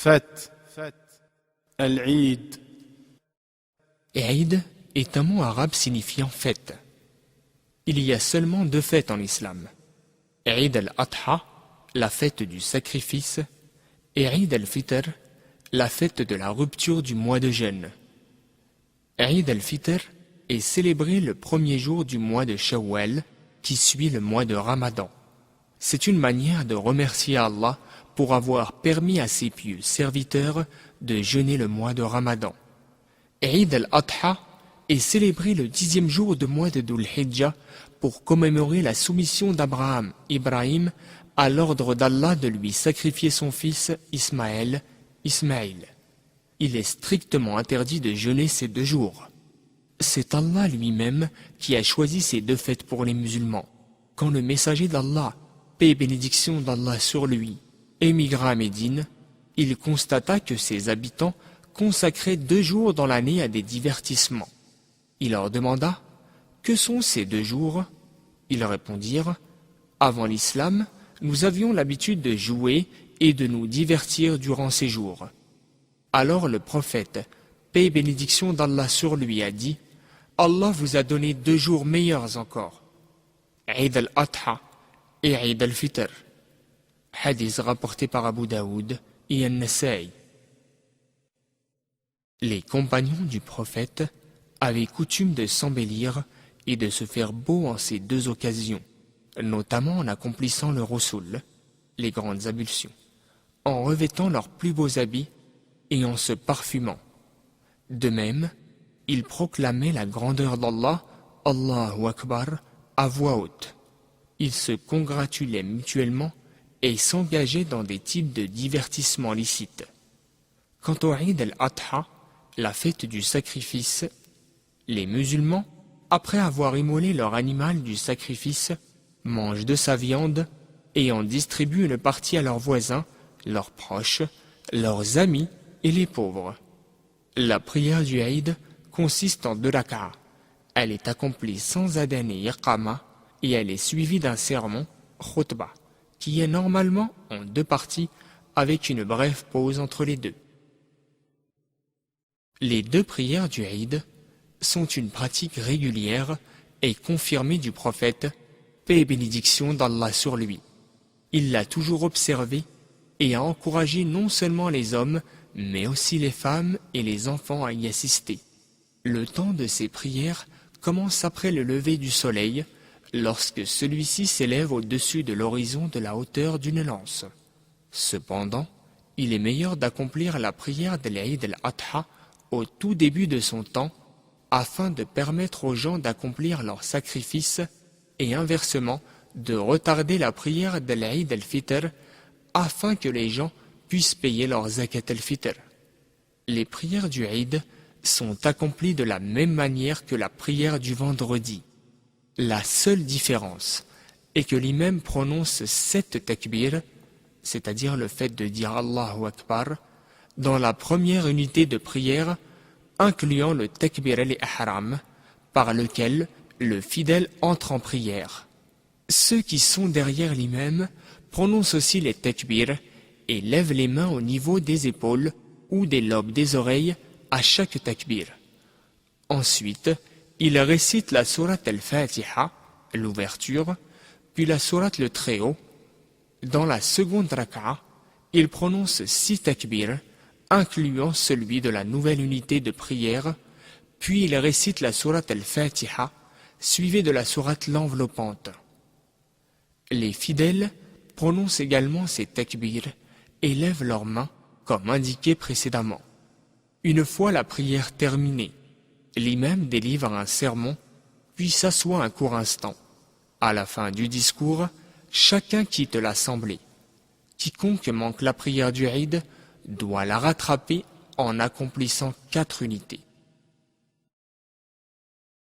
Fête. Al-Eid. Eid est un mot arabe signifiant fête. Il y a seulement deux fêtes en islam. Eid al-Adha, la fête du sacrifice, et Eid al-Fitr, la fête de la rupture du mois de jeûne. Eid al-Fitr est célébré le premier jour du mois de Shawwal, qui suit le mois de Ramadan. C'est une manière de remercier Allah pour avoir permis à ses pieux serviteurs de jeûner le mois de Ramadan. Eid al-Adha est célébré le 10e jour du mois de Dhul Hijjah pour commémorer la soumission d'Abraham, Ibrahim, à l'ordre d'Allah de lui sacrifier son fils Ismaël. Il est strictement interdit de jeûner ces 2 jours. C'est Allah lui-même qui a choisi ces 2 fêtes pour les musulmans. Quand le messager d'Allah, paix et bénédiction d'Allah sur lui, émigra à Médine, il constata que ses habitants consacraient 2 jours dans l'année à des divertissements. Il leur demanda « Que sont ces 2 jours ?» Ils répondirent « Avant l'islam, nous avions l'habitude de jouer et de nous divertir durant ces jours. » Alors le prophète, paix et bénédiction d'Allah sur lui, a dit « Allah vous a donné 2 jours meilleurs encore, Eid al-Adha et Eid al-Fitr. » Hadith rapporté par Abu Daoud et An-Nasa'i. Les compagnons du prophète avaient coutume de s'embellir et de se faire beau en ces 2 occasions, notamment en accomplissant le Rasul, les grandes ablutions, en revêtant leurs plus beaux habits et en se parfumant. De même, ils proclamaient la grandeur d'Allah, Allahu Akbar, à voix haute. Ils se congratulaient mutuellement et s'engageaient dans des types de divertissements licites. Quant au Eid al-Adha, la fête du sacrifice, les musulmans, après avoir immolé leur animal du sacrifice, mangent de sa viande et en distribuent une partie à leurs voisins, leurs proches, leurs amis et les pauvres. La prière du Eid consiste en 2 rak'a. Elle est accomplie sans adhan et iqama et elle est suivie d'un sermon, khutbah, qui est normalement en 2 parties avec une brève pause entre les 2. Les 2 prières du Eid sont une pratique régulière et confirmée du prophète, paix et bénédiction d'Allah sur lui. Il l'a toujours observée et a encouragé non seulement les hommes, mais aussi les femmes et les enfants à y assister. Le temps de ces prières commence après le lever du soleil, lorsque celui-ci s'élève au-dessus de l'horizon de la hauteur d'une lance. Cependant, il est meilleur d'accomplir la prière de l'Eid al-Adha au tout début de son temps, afin de permettre aux gens d'accomplir leur sacrifice et inversement de retarder la prière de l'Eid al-Fitr afin que les gens puissent payer leur zakat al-Fitr. Les prières du Eid sont accomplies de la même manière que la prière du vendredi. La seule différence est que l'imam prononce 7 takbir, c'est-à-dire le fait de dire Allahu Akbar, dans la première unité de prière, incluant le takbir al-ihram, par lequel le fidèle entre en prière. Ceux qui sont derrière l'imam prononcent aussi les takbir et lèvent les mains au niveau des épaules ou des lobes des oreilles à chaque takbir. Ensuite, il récite la sourate al-Fatiha, l'ouverture, puis la sourate le Très-Haut. Dans la seconde rak'a, il prononce 6 takbir, incluant celui de la nouvelle unité de prière, puis il récite la sourate al-Fatiha, suivie de la sourate l'enveloppante. Les fidèles prononcent également ces takbir et lèvent leurs mains, comme indiqué précédemment. Une fois la prière terminée, l'imam délivre un sermon, puis s'assoit un court instant. À la fin du discours, chacun quitte l'assemblée. Quiconque manque la prière du Eid doit la rattraper en accomplissant 4 unités.